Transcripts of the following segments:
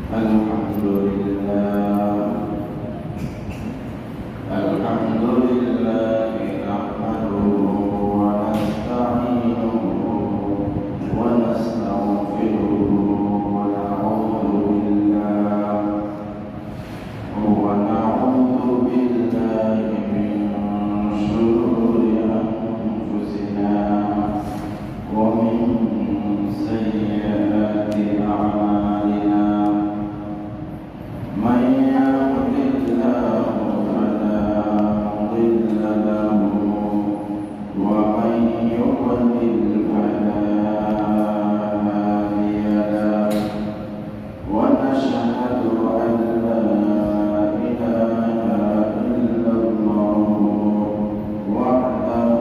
الحمد لله الحمد لله نحمده ونستعينه ونستغفره ونعوذ بالله من شرور أنفسنا ومن سيئات أعمالنا من يهد الله فلا مضل له ومن يضلل فلا هادي له ونشهد أن لا إله إلا الله وحده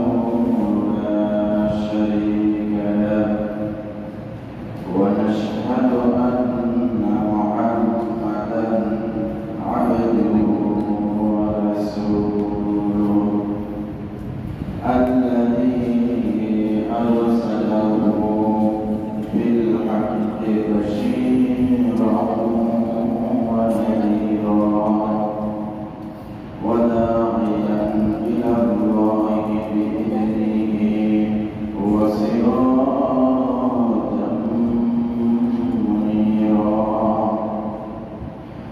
لا شريك له ونشهد أن محمدا عبده ورسوله الذي أرسله بالحق بشيرا ونذيرا وداعيا إلى الله بإذنه وسراجا منيرا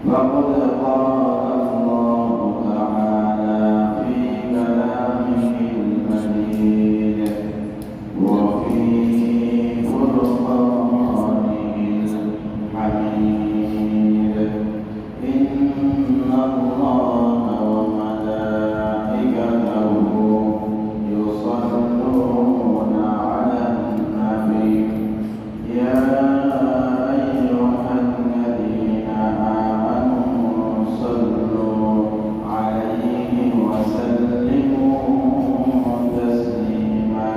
فقد قال الله تعالى في كلامه المجيد وفي فرقانه الحميد إن الله وملائكته يصلون على النبي يا أيها الذين آمنوا صلوا عليه وسلموا تسليما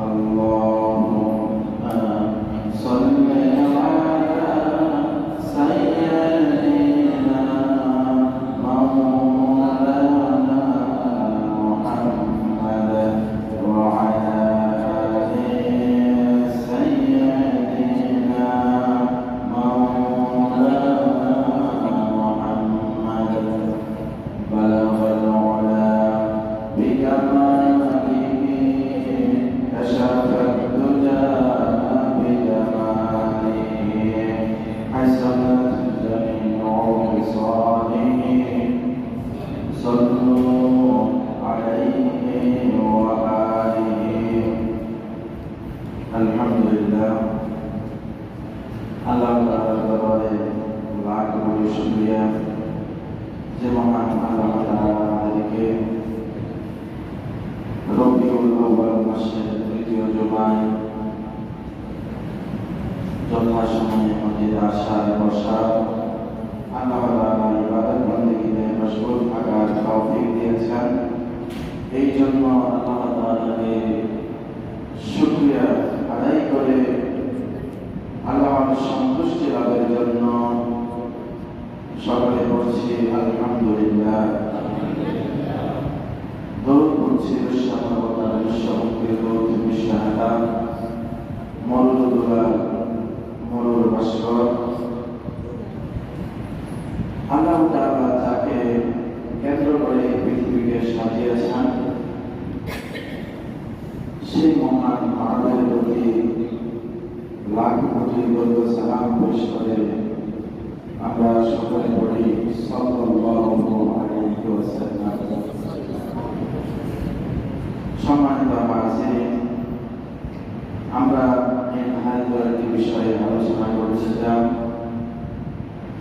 اللهم صل على سيدنا مولانا محمد وعلى آل سيدنا مولانا محمد بلغ العلا بكماله كشف الدجى بجماله حسنت جميع خصاله صلوا عليه وآله الحمد لله আল্লাহ তাআলার দরবারে লাখ কোটি শুকরিয়া যে মহান আল্লাহ তাআলা আমাদেরকে রবিউল আউয়াল মাসের তৃতীয় জুমায় যথাসময়ে মসজিদে আসার বসা আল্লাহ তাআলা ইবাদত বন্দেগীতে মশগুল থাকার তৌফিক দিয়েছেন। এই জন্য আল্লাহ তাআলাকে শুকরিয়া আদায় করে আল্লাহর সন্তুষ্টি লাভের জন্য সকলে বলছি আলহামদুলিল্লাহ। দরুদ পড়ছি বিশ্বমানবতার বিশ্বমুক্তির দূত বিশ্বনেতা মরুদুল্লাহ মরুর ভাস্কর আল্লাহ তাআলা যাকে কেন্দ্র করে পৃথিবীকে সাজিয়েছেন সেই মহান মানবের প্রতি লাখ কোটি সালাম পেশ করে আমরা সকলে পড়ি সাল্লাল্লাহু আলাইহি ওয়াসাল্লাম। সম্মানিত হাজিরিন, আমরা এই একটি বিষয়ে আলোচনা করেছিলাম।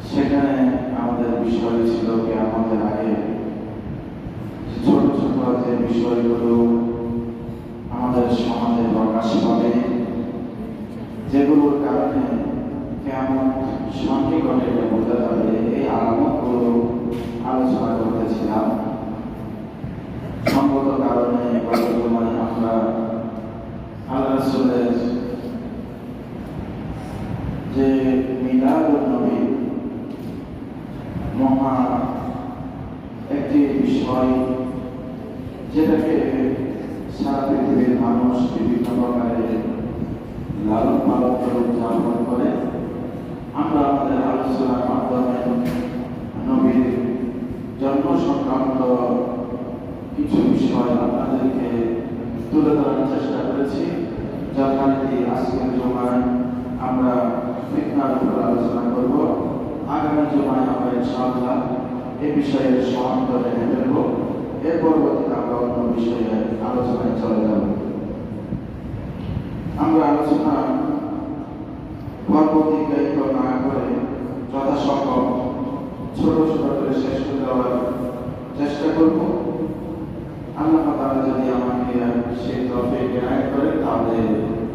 সেখানে আমাদের বিষয় ছিল কি আমাদের আগে ছোট ছোট যে বিষয়গুলো আমাদের সমাজে প্রকাশ পাবে, যেগুলোর কারণে কেমন সন্নিকটে বোঝা যাবে, এই আলামতগুলো আলোচনা করতেছিলাম। সঙ্গত কারণে বর্তমানে আমরা আল্লাহ রাসূলের যে মিলাদুন নবী মহা একটি বিষয়, যেটাকে সারা পৃথিবীর মানুষ বিভিন্ন প্রকারে লালন পালন করে উদযাপন করে, আমরা আমাদের আলোচনার মাধ্যমে নবীর জন্ম সংক্রান্ত কিছু বিষয় আপনাদেরকে তুলে ধরার চেষ্টা করেছি, যার কারণে আজকের জমায় আমরা ফিতনার উপর আলোচনা করব। আগামী জমায় আমরা ইনশাআল্লাহ এই বিষয়ের সমান্তরে ফেলব। এর পরবর্তীতে আমরা অন্য বিষয়ে আলোচনায় চলে যাব। আমরা আলোচনা পরবর্তীকায়িত না করে যথাসম্ভব ছোট ছোট করে শেষ করে দেওয়ার চেষ্টা করব। আল্লাহ তাআলা যদি আমাকে সেই তৌফিক এনায়েত করে তাহলে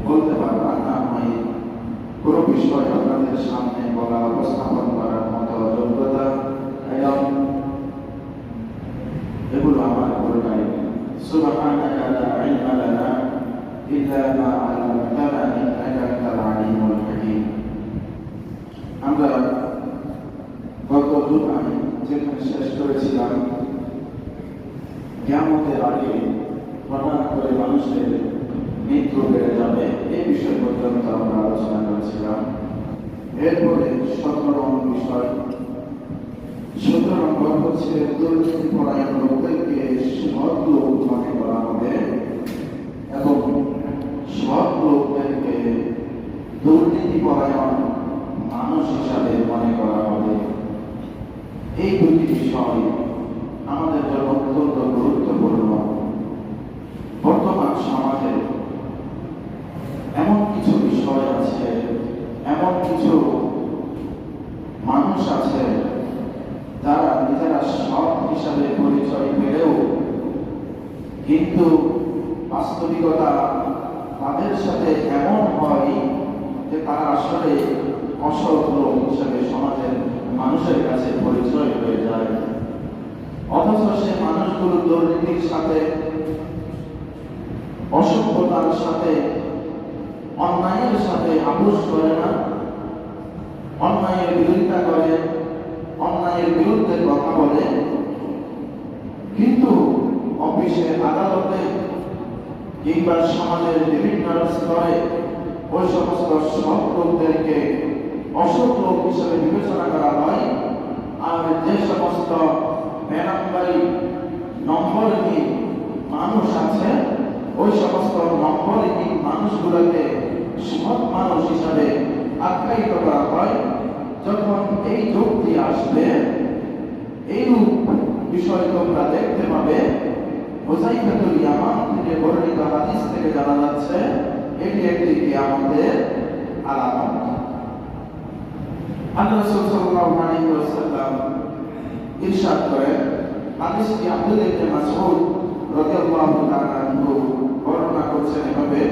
বলতে পারবো, না আমি কোনো বিষয় আপনাদের সামনে বলা উপস্থাপন করার মতো যোগ্যতা এবং এগুলো আমার পুরোটাই। সুবহানাকা লা ইলমা লানা ইল্লা মা আল্লামতানা ইন্নাকা আনতাল আলিমুল হাকীম। আমরা গত জুমায় যেখানে শেষ করেছিলাম, কিয়ামতের আগে হঠাৎ করে মানুষের মৃত্যু বেড়ে যাবে, এই বিষয় পর্যন্ত আমরা আলোচনা করেছিলাম। এরপরে 17 নম্বর বিষয়, 17 নম্বর হচ্ছে দুর্নীতি পরায়ণ লোকদেরকে সৎ লোক মনে করা হবে এবং সৎ লোকদেরকে দুর্নীতি পরায়ণ মানুষ হিসাবে মনে করা হবে। এই দুটি বিষয় আমাদের জন্য অত্যন্ত গুরুত্বপূর্ণ। বর্তমান সমাজে এমন কিছু বিষয় আছে, এমন কিছু মানুষ আছে যারা নিজেরা সৎ হিসাবে পরিচয় পেলেও কিন্তু বাস্তবিকতা তাদের সাথে এমন হয় যে তারা আসলে অসৎ লোক হিসাবে সমাজের মানুষের কাছে পরিচয় হয়ে যায়। অথচ সে মানুষগুলো দুর্নীতির সাথে, অসভ্যতার সাথে, অন্যায়ের সাথে আপোষ করে না, অন্যায়ের বিরোধিতা করে, অন্যায়ের বিরুদ্ধে কথা বলে, কিন্তু অফিসে, আদালতে কিংবা সমাজের বিভিন্ন স্তরে ওই সমস্ত সৎ লোকদেরকে অসৎ লোক হিসেবে বিবেচনা করা হয়। আর যে সমস্ত বেনামবাড়ি নম্বরহীন মানুষ আছে, ওই সমস্ত নম্বরহীন মানুষগুলোকে সৎ মানুষ হিসাবে আখ্যায়িত করা হয়। যখন এই যুক্তি আসবে, এইরূপ বিষয় তোমরা দেখতে পাবে। হুযায়ফাতুল ইয়ামান থেকে বর্ণিত হাদিস থেকে জানা যাচ্ছে এটি একটি কিয়ামতের আলামত। আল্লাহ রাসূল সাল্লাল্লাহু আলাইহি ওয়াসাল্লাম ইরশাদ করেন, হাদিসটি আব্দুল্লাহ ইবনে মাসউদ রাদিয়াল্লাহু তাআলা আনহু বর্ণনা করছেন এভাবে,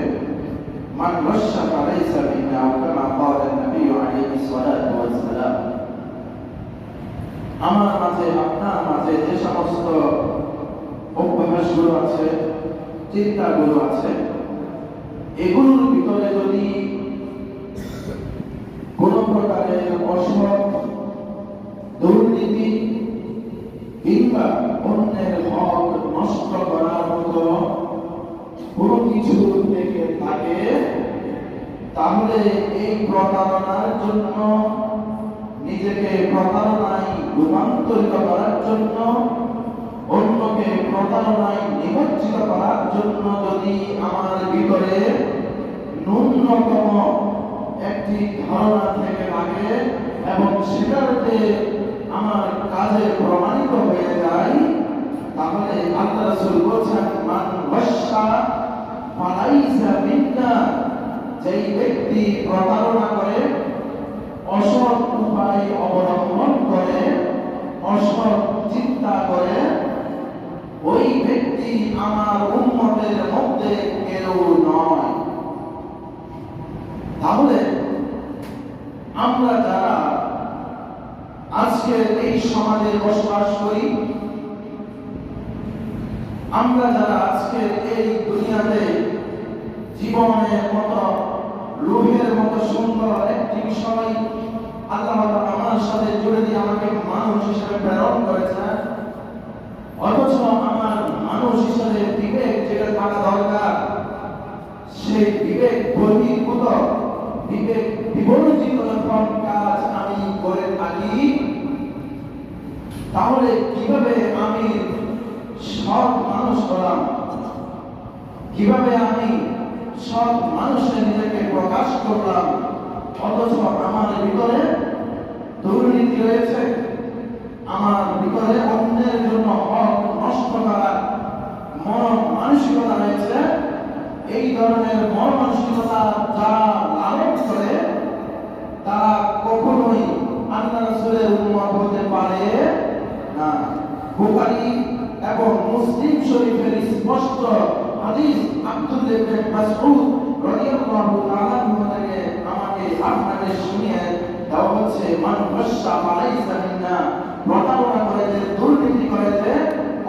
মান ওয়াশা ফালাইসা মিন্না কামা ক্বালা নবী আলাইহি সাল্লাতু ওয়াস সালাম। আমার মাঝে, আপনার মাঝে যে সমস্ত অভ্যাসগুলো আছে, চিন্তাগুলো আছে, এগুলোর ভিতরে যদি কোন প্রকারের অসৎ, দুর্নীতি কিংবা অন্যের হক নষ্ট করার মতো কোনো কিছু থেকে থাকে, তাহলে এই প্রতারণার জন্য, নিজেকে প্রতারণায় রূপান্তরিত করার জন্য, অন্যকে প্রতারণায় নিমজ্জিত করার জন্য যদি আমার ভিতরে ন্যূনতম একটি ধারণা থেকে থাকে এবং সেটাতে আমার কাজে প্রমাণিত হয়ে যায়, তাহলে আল্লাহ রাসূল বলেছেন, মান ওয়াশা ফালাইসা মিন্না। যেই ব্যক্তি প্রতারণা করে, অসৎ উপায় অবলম্বন করে, অসৎ চিন্তা করে, ওই ব্যক্তি আমার উম্মতের মধ্যে কেউ নয়। তাহলে আমরা যারা আজকে এই সমাজে বসবাস করি, আমরা যারা আজকে এই দুনিয়াতে জীবনের মতো, রূহের মতো সুন্দর একটি বিষয় আল্লাহ তাআলা আমার সাথে জুড়ে দিয়ে আমাকে মানুষ হিসেবে প্রেরণ করেছেন, অথচ আমার মানুষ হিসেবে বিবেক যেটা থাকা দরকার, সেই বিবেক বহির্ভূত বিবেক বিবর্জিত যখন কাজ আমি করে থাকি, তাহলে কিভাবে আমি সৎ মানুষ হলাম, কিভাবে আমি সৎ মানুষে নিজেকে প্রকাশ করলাম, অথচ আমার ভিতরে দুর্নীতি রয়েছে, আমার ভিতরে অন্যের জন্য হক নষ্ট করার মন মানসিকতা রয়েছে। এই ধরনের মন মানসিকতা যারা লালন করে তারা কখনোই আল্লাহ রাসূলের উম্মত হতে পারে না। বুখারী এবং মুসলিম শরীফের স্পষ্ট হাদিস আব্দুল্লাহ ইবনে মাসউদ রাদিয়াল্লাহু তাআলা থেকে আমাকে আপনাকে শুনিয়ে দেওয়া হচ্ছে, মান বাশা ফালাইসা মিন্না, প্রতারণা করে যে, দুর্নীতি করে যে,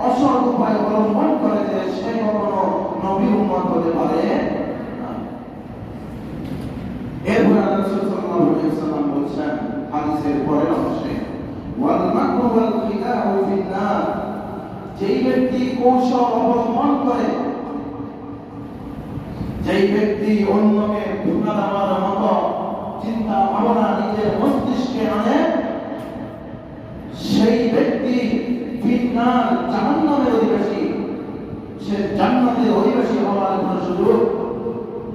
অসৎ উপায় অবলম্বন করে যে, সে কখনো নবীর উম্মত হতে পারে না। এরপর রাসূল সাল্লাল্লাহু আলাইহি ওয়াসাল্লাম বলেছেন হাদিসের পরের অংশে, ওয়াল মাকরু ওয়াল খিদাউ ফিন্নার, যেই ব্যক্তি কৌশল অবলম্বন করে, যেই ব্যক্তি অন্যকে ধোঁকা দেওয়ার মতো চিন্তা ভাবনা নিজের মস্তিষ্কে আনে, সেই ব্যক্তি ফিতনার জাহান্নামের অধিবাসী, সে জান্নাতের অধিবাসী হওয়ার কোনো সুযোগ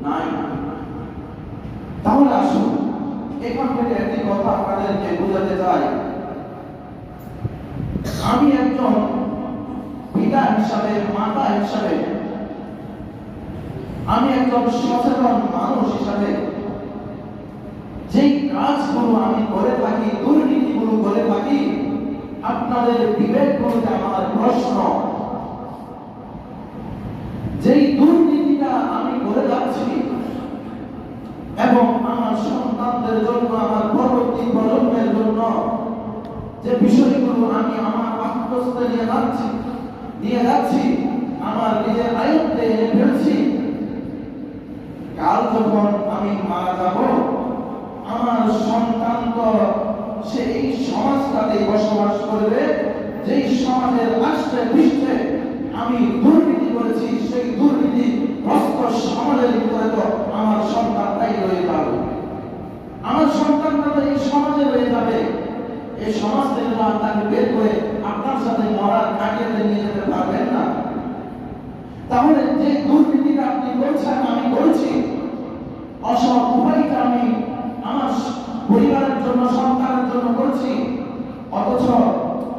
নাই। তাহলে আসুন এখান থেকে একটি কথা আপনাদেরকে বোঝাতে চাই। আমি একজন পিতা হিসাবে, মাতা হিসাবে, আমি একজন সচেতন মানুষ হিসাবে যেই কাজগুলো আমি করে থাকি, দুর্নীতিগুলো করে থাকি, আপনাদের বিবেক বলতে আমার প্রশ্ন, যেই দুর্নীতিটা আমি করে যাচ্ছি এবং আমার সন্তানদের জন্য, আমার পরবর্তী প্রজন্মের জন্য যে বিষয়গুলো আমি আমার আত্মস্থে নিয়ে যাচ্ছি, আমার নিজের আয়ত্তে এনে ফেলছি, কাল যখন আমি মারা যাব, আমার সন্তান তো সেই সমাজটাতে বসবাস করবে যেই সমাজের রাষ্ট্রে পৃষ্ঠে আমি দুর্নীতি করেছি। সেই দুর্নীতি গ্রস্ত সমাজের ভিতরে তো আমার সন্তানটাই রয়ে যাবে, আমার সন্তানটা তো এই সমাজে রয়ে যাবে। এই সমাজ থেকে তাকে বের করে আপনার সাথে মরার কাটিয়ে নিয়ে যেতে পারবেন না। তাহলে যে দুর্নীতিটা আপনি করছেন, আমি করছি, অসৎ উপায়টা আমি আমার পরিবারের জন্য, সন্তানের জন্য করছি, অথচ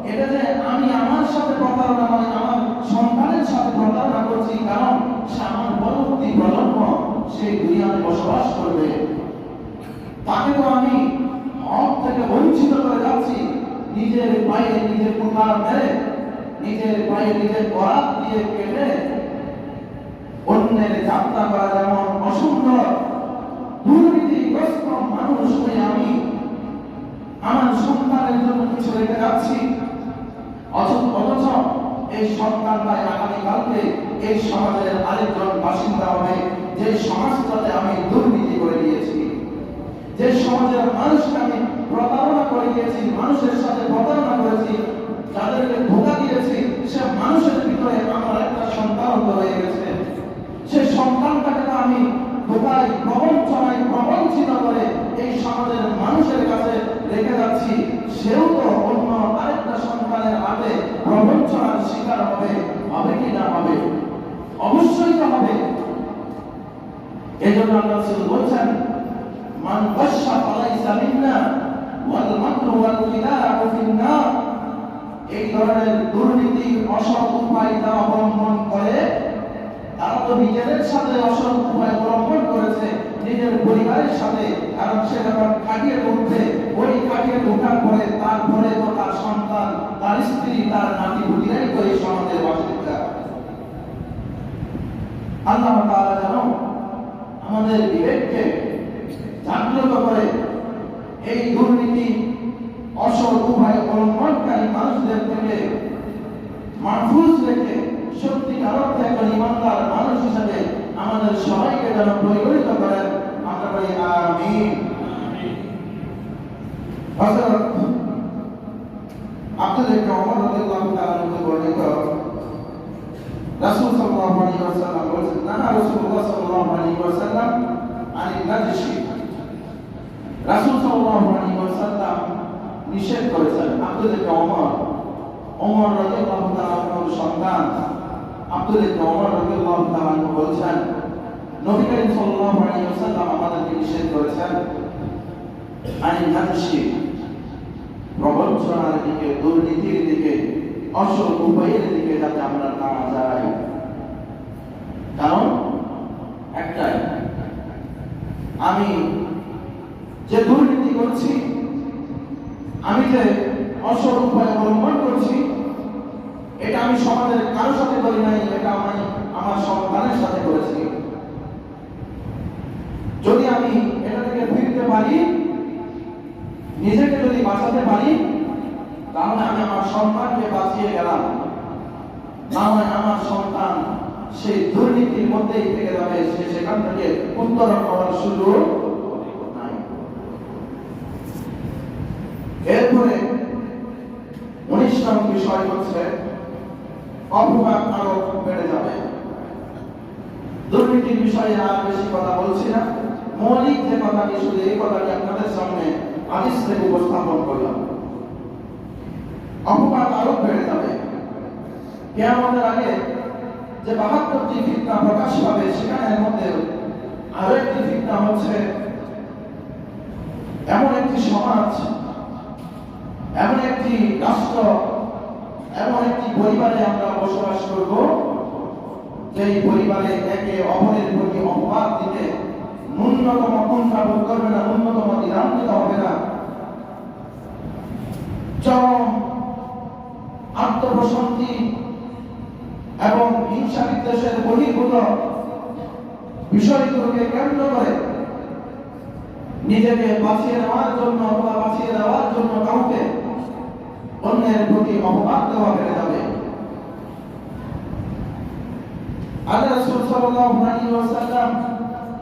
এটা যে আমি আমার সাথে প্রতারণা নয়, আমার সন্তানের সাথে প্রতারণা করছি, কারণ সে আমার পরবর্তী প্রজন্ম সেই দুনিয়াতে বসবাস করবে, তাকে তো আমি হক থেকে বঞ্চিত করে যাচ্ছি। নিজের পায়ে নিজের কুঠার মেরে, নিজের পায়ে নিজের করাত দিয়ে কেটে অন্যের যাত্রা করা যেমন অসুন্দর, দুর্নীতিগ্রস্ত মানুষ হয়ে আমি আমার সন্তানের জন্য কিছু রেখে যাচ্ছি, অথচ এই সন্তানটা আগামীকালকে এই সমাজের আরেকজন বাসিন্দা হবে, যে সমাজটাতে আমি দুর্নীতি করে দিয়েছি, যে সমাজের মানুষকে আমি প্রতারণা করে দিয়েছি, মানুষের সাথে প্রতারণা করেছি, যাদেরকে ধোঁকা দিয়েছি, সে মানুষের ভিতরে আমার একটা সন্তান হয়ে গেছে। সে সন্তানটাকে আমি ধোঁকায় প্রবঞ্চনায় প্রবঞ্চিত করে এই সমাজের মানুষের কাছে রেখে যাচ্ছি, সেও তো অন্য আরেকটা সন্তানের হাতে প্রবঞ্চনার শিকার হবে কি না হবে? অবশ্যই তো হবে। এজন্য আল্লাহ রাসূল বলেছেন, মান বাশা ফালাইসা মিন্না ওয়াল মাকরু ওয়াল খিদাউ ফিন্নার, এই ধরনের দুর্নীতি, অসৎ উপায় অবলম্বন করে তারা তো নিজেদের সাথে অসৎ উপায় অবলম্বন করেছে, নিজের পরিবারের সাথে, কারণ সে যখন কাটিয়ে উঠবে, ওই কাটিয়ে ওঠার পরে তারপরে তো তার সন্তান, তার স্ত্রী, তার নাতি পুতিরাই তো এই সমাজের বাসিন্দা। আল্লাহ তাআলা যেন আমাদের বিবেককে জাগ্রত করে এই দুর্নীতি, অসৎ উপায় অবলম্বনকারী মানুষদের থেকে মাহফুজ রেখে সত্যিকার অর্থে একজন ইমানদার মানুষ হিসেবে আমাদের সবাইকে যেন পরিগণিত করেন। আমরা বলি আমিন। হযরত আব্দুল্লাহ ইবনে ওমর রাদিয়াল্লাহু তাআলা থেকে বর্ণিত, রাসূল সাল্লাল্লাহু আলাইহি ওয়াসাল্লাম বলেছেন, নাহা রাসূলুল্লাহ সাল্লাল্লাহু আলাইহি ওয়াসাল্লাম আনিল নাজশি নিষেধ করেছেন। আব্দুল ইবনে ওমর রাদিয়াল্লাহু তাআলা আনহুর সন্তান আব্দুল ইবনে ওমর রাদিয়াল্লাহু তাআলা আনহু বলছেন, নবী করিম সাল্লাল্লাহু আলাইহি ওয়াসাল্লাম আমাদেরকে নিষেধ করেছেন আইন হাদিসি প্রবঞ্চনার দিকে, দুর্নীতির দিকে, অসৎ উপায়ের দিকে যাতে আমরা না যাই। কারণ একটাই, আমি যে দুর্নীতি করছি, আমি যে অসৎ উপায় অবলম্বন করছি, এটা আমি সমাজের কারোর সাথে করি নাই, এটা আমি আমার সন্তানের সাথে করেছি। যদি আমি এটা থেকে ফিরতে পারি, নিজেকে যদি বাঁচাতে পারি, তাহলে আমি আমার সন্তানকে বাঁচিয়ে গেলাম। না হয় আমার সন্তান সেই দুর্নীতির মধ্যেই থেকে যাবে, সে সেখান থেকে উত্তরণ করার সুযোগ নাই। এরপরে 19 নং বিষয় হচ্ছে অপবাদ আরো বেড়ে যাবে। দুর্নীতির বিষয়ে আর বেশি কথা বলছি না, মৌলিক যে কথাটি, শুধু এই কথাটি আপনাদের সামনে হাদিস থেকে উপস্থাপন করলাম। অপবাদ আরো বেড়ে যাবে। কিয়ামতের আগে যে 72টি ফিতনা প্রকাশ পাবে, সেখানের মধ্যে আরো একটি ফিতনা হচ্ছে এমন একটি সমাজ, এমন একটি রাষ্ট্র, এমন একটি পরিবারে আমরা বসবাস করব, যেই পরিবারে একে অপরের প্রতি অপবাদ দিতে ন্যূনতম কুণ্ঠাবোধ করবে না, ন্যূনতম দ্বিধান্বিত হবে না। চরম আত্মপ্রশান্তি এবং হিংসা বিদ্বেষের বহির্ভূত বিষয়গুলোকে কেন্দ্র করে নিজেকে বাঁচিয়ে নেওয়ার জন্য অথবা বাঁচিয়ে দেওয়ার জন্য কাউকে অন্যের প্রতি অপবাদ দেওয়া বেড়ে যাবে। আল্লাহ রাসূল সাল্লাল্লাহু আলাইহি ওয়াসাল্লাম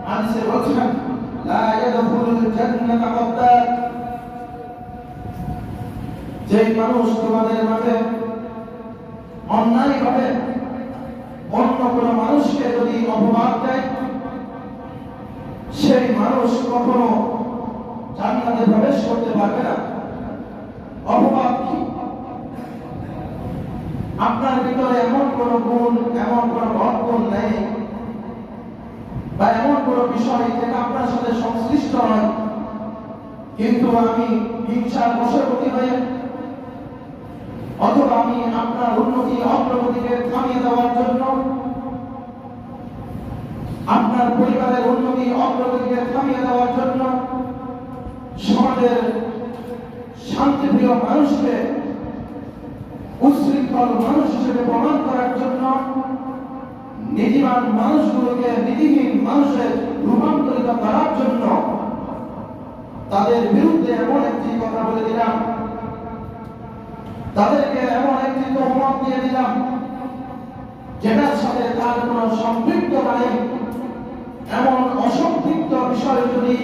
হাদিসে বলেছেন, লা ইয়াদখুলুল জান্নাতা কাদ্দাব। যে মানুষ তোমাদের মাঝে অন্যায়ভাবে অন্য কোনো মানুষকে যদি অপবাদ দেয়, সেই মানুষ কখনো জান্নাতে প্রবেশ করতে পারবে না। অপবাদ কি? আপনার ভিতরে এমন কোন গুণ, এমন কোন গুণ নেই, বা এমন কোন বিষয় যেটা আপনার সাথে সংশ্লিষ্ট নয়, কিন্তু আমি হিংসার বশবর্তী হয়ে অথবা আমি আপনার উন্নতি অগ্রগতিকে থামিয়ে দেওয়ার জন্য, আপনার পরিবারের উন্নতি অগ্রগতিকে থামিয়ে দেওয়ার জন্য, সমাজের শান্তিপ্রিয় মানুষকে উচ্ছৃঙ্খল মানুষ হিসেবে প্রমাণ করার জন্য, নীতিবান মানুষগুলোকে নীতিহীন মানুষের রূপান্তরিত করার জন্য তাদের বিরুদ্ধে এমন একটি কথা বলে দিলাম, তাদেরকে এমন একটি তহমত দিয়ে দিলাম যেটার সাথে তার কোন সম্পৃক্ততা নেই। এমন অসম্পৃক্ত বিষয় যদি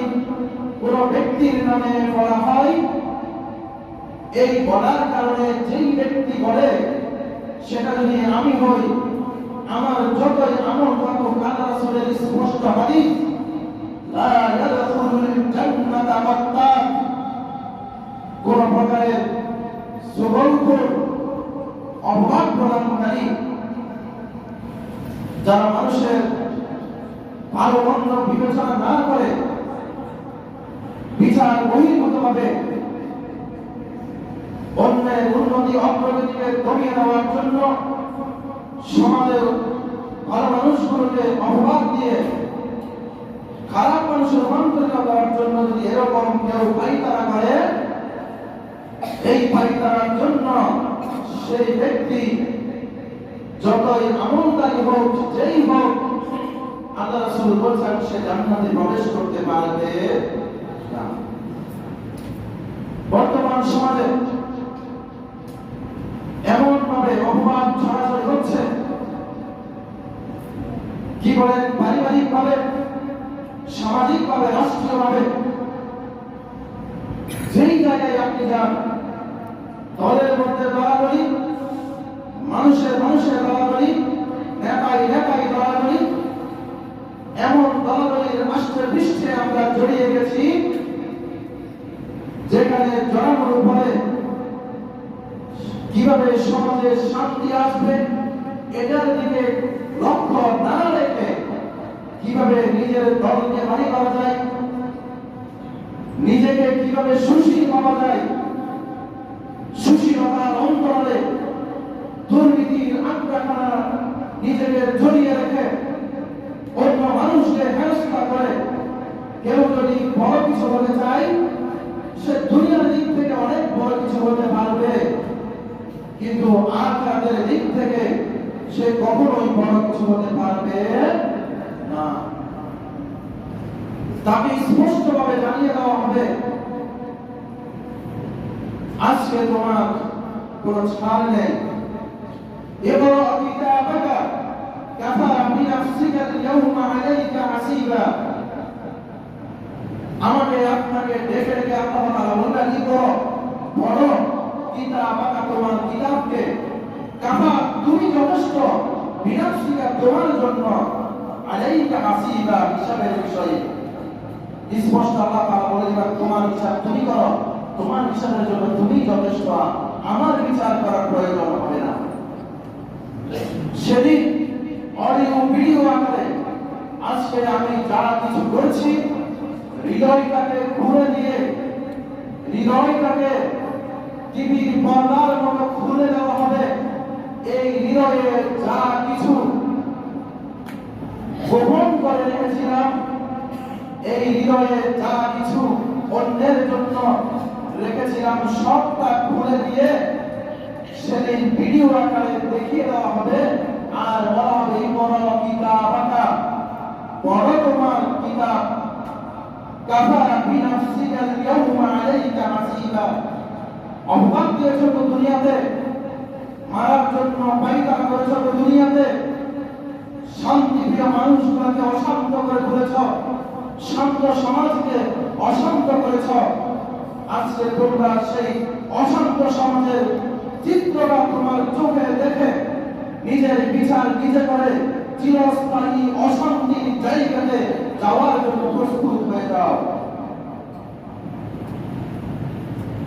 কোন ব্যক্তির নামে বলা হয়, এই বলার কারণে যেই ব্যক্তি বলে, সেটা যদি আমি হই, আমার যতই আমল থাকুক, আল্লাহ রাসূলের স্পষ্ট হাদিস, লা ইয়াদখুলুল জান্নাতা কাদ্দাব, কোন প্রকারের সুবলখোর অপবাদ প্রদানকারী, যারা মানুষের ভালো মন্দ বিবেচনা না করে বিচার বহির্ভূতভাবে অন্যের উন্নতি অগ্রগতিকে দমিয়ে দেওয়ার জন্য, সমাজের ভালো মানুষগুলোকে অপবাদ দিয়ে খারাপ মানুষের রূপান্তরিত করার জন্য যদি এরকম কেউ পায়তারা করে, এই পায়তারার জন্য সেই ব্যক্তি যতই আমলদারি হোক, যেই হোক, আল্লাহ রাসূল বলেছেন সে জান্নাতে প্রবেশ করতে পারবে না। বর্তমান সমাজে এমন ভাবে অপবাদ ছড়াছড়ি হচ্ছে, কি বলেন, পারিবারিক ভাবে, সামাজিক ভাবে, রাষ্ট্রীয় ভাবে, যেই জায়গায় আপনি যান, দলের মধ্যে দলাদলি, মানুষের দলাদলি, নেতাই দলাদলি, এমন দলাদলির আষ্টের পৃষ্ঠে আমরা জড়িয়ে গেছি যেখানে জনগণের উপরে কিভাবে সমাজে শান্তি আসবে এটার দিকে লক্ষ্য না রেখে কিভাবে নিজের দলকে বাড়ি করা যায়, নিজেকে কিভাবে সুশীল পাওয়া যায়, সুশীলতার অন্তরালে দুর্নীতির আক্রমণা নিজেকে জড়িয়ে রেখে অন্য মানুষকে হেনস্থা করে কেউ যদি বড় কিছু হতে চায় সে দুনিয়ার দিক থেকে অনেক বড় কিছু হতে পারবে, কিন্তু আখিরাতের দিক থেকে সে কখনোই বড় কিছু হতে পারবে না। তাকে স্পষ্টভাবে জানিয়ে দেওয়া হবে আজকে তোমার কোন ছাড় নেই। এবার কিতাবাকা কাফা বিনাফসিকা আল-ইয়াওমা আলাইকা হাসিবা। আমাকে আপনাকে ডেকে ডেকে আল্লাহ তাআলা বললেন কি করো, পড়ো কিতাবাকা, তোমার কিতাবকে, কাফা তুমি যথেষ্ট, বিনাফসিকা তোমার জন্য, আলাইকা হাসিবা হিসাবের বিষয়ে স্পষ্ট আল্লাহ তাআলা বলে দিবেন তোমার হিসাব তুমি করো, তোমার হিসাবের জন্য তুমি যথেষ্ট, আমার বিচার করার প্রয়োজন হবে না। সেদিন অডিও ভিডিও আকারে আজকে আমি যা কিছু করছি হৃদয়টাকে খুলে দিয়ে হৃদয়টাকে টিভির পর্দার মতো খুলে দেওয়া হবে। এই হৃদয়ে যা কিছু গোপন করে রেখেছিলাম, এই হৃদয়ে যা কিছু অন্যের জন্য রেখেছিলাম সবটা খুলে দিয়ে সেদিন ভিডিও আকারে দেখিয়ে দেওয়া হবে। আর বলা হবে পড়ো কিতাবাকা, পড়ো তোমার কিতাব, কাফা বিনাফসিকা আল-ইয়াওমা আলাইকা হাসিবা। অপবাদ দিয়েছো তো দুনিয়াতে, মারার জন্য পায়তা করেছো তো দুনিয়াতে, শান্তিপ্রিয় মানুষগুলোকে অশান্ত করে তুলেছ, শান্ত সমাজকে অশান্ত করেছ। আজকে তোমরা সেই অশান্ত সমাজের চিত্রটা তোমার চোখে দেখে নিজের বিচার নিজে করে চিরস্থায়ী অশান্তির জায়গাতে যাওয়ার জন্য প্রস্তুত হয়ে যাও।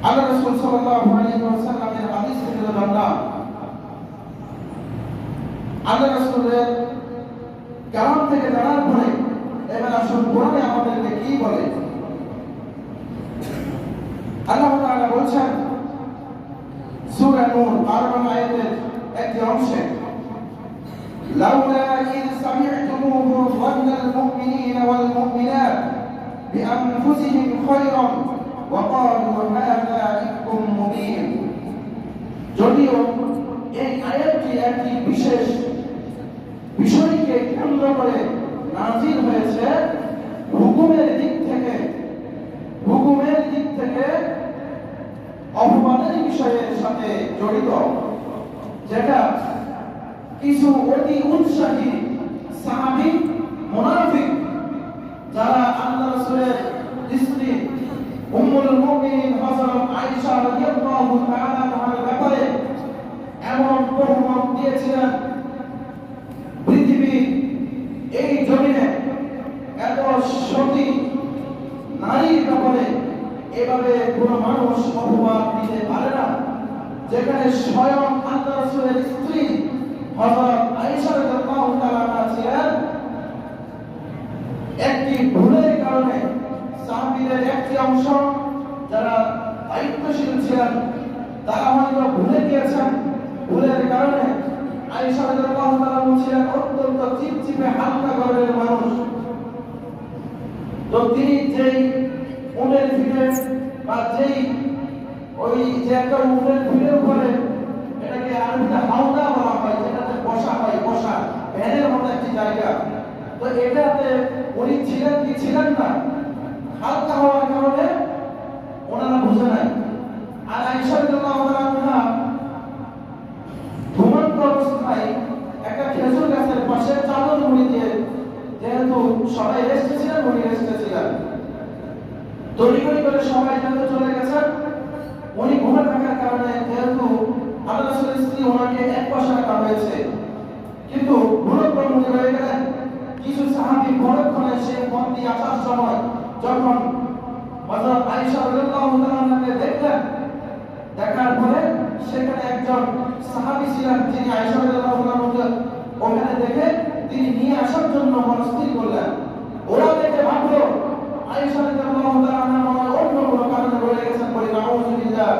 আল্লাহ রাসূল সাল্লাল্লাহু আলাইহি ওয়াসাল্লামের হাদিস থেকে জানলাম আল্লাহ রাসূলের কালাম থেকে জানার পরে এবার আসুন কোরআনে আমাদেরকে কি বলে। আল্লাহ তাআলা বলছেন সূরা নূর 12 আয়াতের একটি অংশে, লাউলা ইয সামি'তুমুহু যান্নাল মুমিনিনা ওয়াল মুমিনাত বিআনফুসিহিম খায়রান ওয়া ক্বালু হাযা ইফকুম মুবিন। যদিও এই আয়াতটি একটি বিশেষ বিষয়কে কেন্দ্র করে নাযিল হয়েছে, হুকুমের দিক থেকে অপবাদের বিষয়ের সাথে জড়িত, যেটা কিছু অতি উৎসাহী সাহাবী মুনাফিক যারা আল্লাহ রাসূলের স্ত্রী উম্মুল মুমিনিন হযরত আয়েশা রাদিয়াল্লাহু তাআলা আনহার ব্যাপারে এমন প্রমাণ দিয়েছিলেন, পৃথিবীর এই জমিনে এত সতী নারীর ব্যাপারে এভাবে কোন মানুষ অপবাদ দিতে পারে না, যেখানে স্বয়ং আল্লাহ রাসূলের স্ত্রী হযরত আয়েশা রাদিয়াল্লাহু তাআলা আনহা ছিলেন। একটি ভুলের কারণে সাহাবীদের একটি অংশ যারা দায়িত্বশীল ছিলেন তারা হয়তো ভুলে গিয়েছেন, ভুলের কারণে আয়েশা রাদিয়াল্লাহু তাআলা ছিলেন অত্যন্ত চিপচিপে হালকা গড়ের মানুষ। তো তিনি যেই উটের পিঠে বা যেই ওই যে একটা উটের পিঠের উপরে এটাকে আরবিতে হাওদা বলা হয়, যেটাতে বসা হয়, বসা ভ্যানের মতো একটি জায়গা, তো এটাতে উনি ছিলেন কি ছিলেন না, হালকা হওয়ার কারণে ওনারা বুঝে নাই। আর আয়েশা রাদিয়াল্লাহু আনহা ঘুমন্ত অবস্থায় একটা খেজুর গাছের পাশে চাদর মুড়ি দিয়ে, যেহেতু সবাই রেস্টে ছিলেন উনি রেস্টে ছিলেন, তড়িঘড়ি করে সবাই যেহেতু চলে গেছেন, উনি ঘুমে থাকার কারণে যেহেতু আল্লাহ রাসূলের স্ত্রী ওনাকে এক পাশে রাখা হয়েছে, কিন্তু ভুলক্রমে উনি রয়ে গেলেন। কিছু সাহাবী পরক্ষণে সেই পথ দিয়ে আসার সময় যখন হযরত আয়েশা রাদিয়াল্লাহু তাআলা একজন সাহাবী ছিলেন, যিনি আয়েশা রাদিয়াল্লাহু আনহা ওখানে দেখে তিনি নিয়ে আসার জন্য মনস্থির করলেন। ওরা দেখে ভাবলো আয়েশা রাদিয়াল্লাহু আনহা অন্য কোনো কারণে রয়ে গেছেন, বলি নাউযুবিল্লাহ।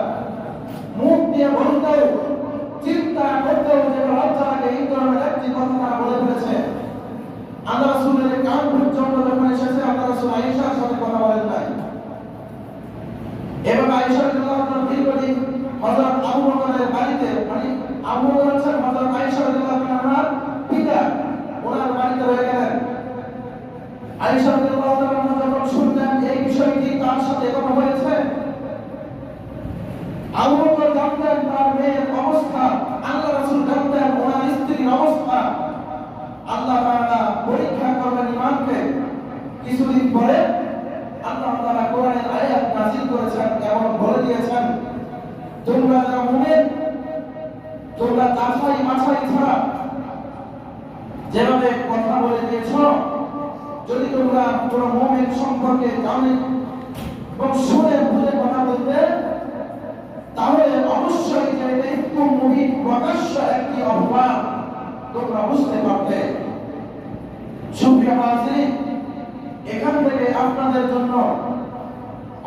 মুখ দিয়ে বলতেও চিন্তা করতেও যে লজ্জা লাগে, এই ধরনের একটি কথা তারা বলে ফেলেছে। আল্লাহ রাসূলের কান পর্যন্ত যখন এসেছে, আল্লাহ রাসূল আয়েশার সাথে কথা বলেন নাই। এবং আয়েশা রাদিয়াল্লাহু আনহা দীর্ঘদিন হযরত আবু বকরের বাড়িতে, মানে আবু বকর হচ্ছেন হযরত আয়েশা রাদিয়াল্লাহু আনহার পিতা, ওনার বাড়িতে রয়ে গেলেন। আয়েশা রাদিয়াল্লাহু আনহা যখন শুনলেন এই বিষয়টি তার সাথে কথা হয়েছে, আবু বকর জানতেন তার মেয়ের অবস্থা, আল্লাহ রাসূল জানতেন ওনার স্ত্রীর অবস্থা। আল্লাহ তাআলা পরীক্ষা করবেন ঈমানকে। কিছুদিন পরে আল্লাহ তাআলা কোরআনের আয়াত নাযিল করেছেন এবং বলে দিয়েছেন, তোমরা যারা মুমিন, তোমরা যাচাই বাছাই ছাড়া যেভাবে কথা বলে দিয়েছো, যদি তোমরা কোনো মুমিন সম্পর্কে জানে এবং শুনে বুঝে কথা বলতে, তাহলে অবশ্যই যে এটা একটু মুমিন প্রকাশ্য একটি অপবাদ তোমরা বুঝতে পারবে। সুপ্রিয় হাজিরিন, এখান থেকে আপনাদের জন্য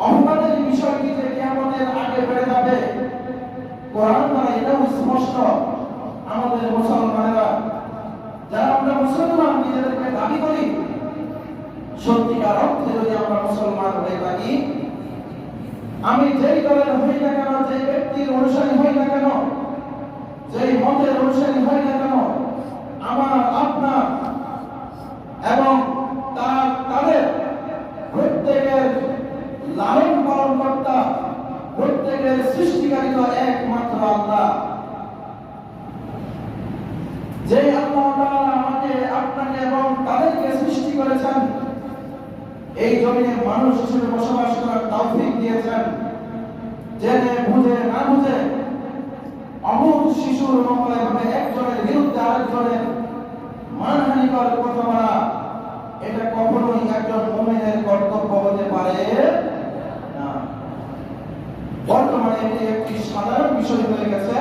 অপবাদের বিষয়টি যে কিয়ামতের আগে বেড়ে যাবে, কোরআন দ্বারা এটাও স্পষ্ট। আমাদের মুসলমানেরা যারা আমরা মুসলমান নিজেদেরকে দাবি করি, সত্যিকার অর্থে যদি আমরা মুসলমান হয়ে থাকি, আমি যেই দলের হই না কেন, যেই ব্যক্তির অনুসারী হই না কেন, যেই মতের অনুসারী হই না কেন, আমার আপনার এবং তাদের প্রত্যেকের লালন পালন কর্তা, প্রত্যেকের সৃষ্টিকারী তো একমাত্র আল্লাহ। যে আল্লাহ তাআলা আমাকে, আপনাকে এবং তাদেরকে সৃষ্টি করেছেন, এই জমিনে মানুষ হিসেবে বসবাস করার তৌফিক দিয়েছেন, জেনে বুঝে না বুঝে অবুঝ শিশুর মতো এভাবে একজনের বিরুদ্ধে আরেকজনের মানহানিকর কথা বলা, এটা কখনোই একজন মুমিনের কর্তব্য হতে পারে না। বর্তমানে এটি একটি সাধারণ বিষয় হয়ে গেছে।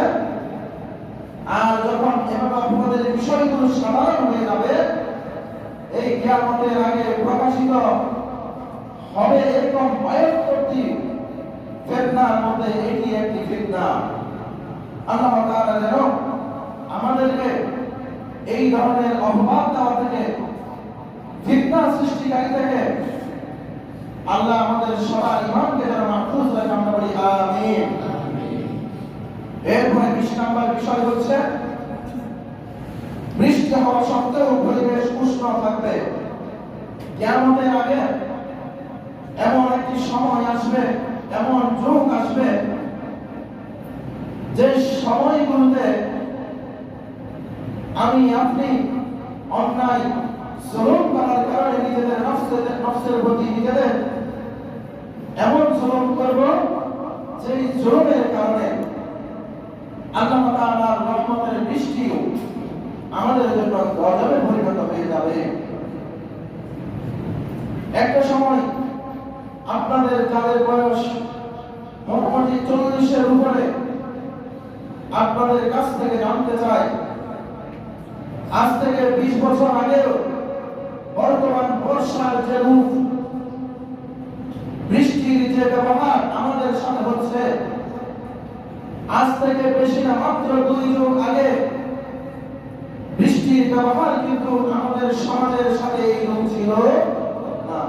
আর যখন এভাবে আপনাদের বিষয়গুলো সাধারণ হয়ে যাবে, এই কিয়ামতের আগে প্রকাশিত হবে এরকম ভয়ঙ্করটি ফিতনার মধ্যে এটি একটি ফিতনা। আল্লাহ তাআলা যেন আমাদেরকে এই ধরনের অপবাদ দেওয়া থেকে, ফিতনা সৃষ্টিকারী থেকে আল্লাহ আমাদের সবার ঈমানকে যেন মাহফুজ রাখে, আমরা বলি আমিন। এরপরে 20 নম্বর বিষয় হচ্ছে, বৃষ্টি হওয়া সত্ত্বেও পরিবেশ উষ্ণ থাকবে। কিয়ামতের আগে এমন একটি সময় আসবে, এমন যুগ আসবে, যে সময়গুলোতে আমি আপনি অন্যায় জুলুম করার কারণে নিজেদের নফসের প্রতি নিজেদের এমন জুলুম করব, যেই জুলুমের কারণে আল্লাহ তাআলার রহমতের বৃষ্টি আমাদের জন্য গজবে পরিণত হয়ে যাবে। একটা সময় আপনাদের যাদের বয়স মোটামুটি 40-এর উপরে, আপনাদের কাছ থেকে জানতে চাই, আজ থেকে 20 বছর আগেও বর্তমান বর্ষার যে রূপ, বৃষ্টির যে ব্যবহার আমাদের সাথে হচ্ছে, আজ থেকে বেশি না মাত্র 2 যুগ আগে বৃষ্টির ব্যবহার কিন্তু আমাদের সমাজের সাথে এইরকম ছিল না।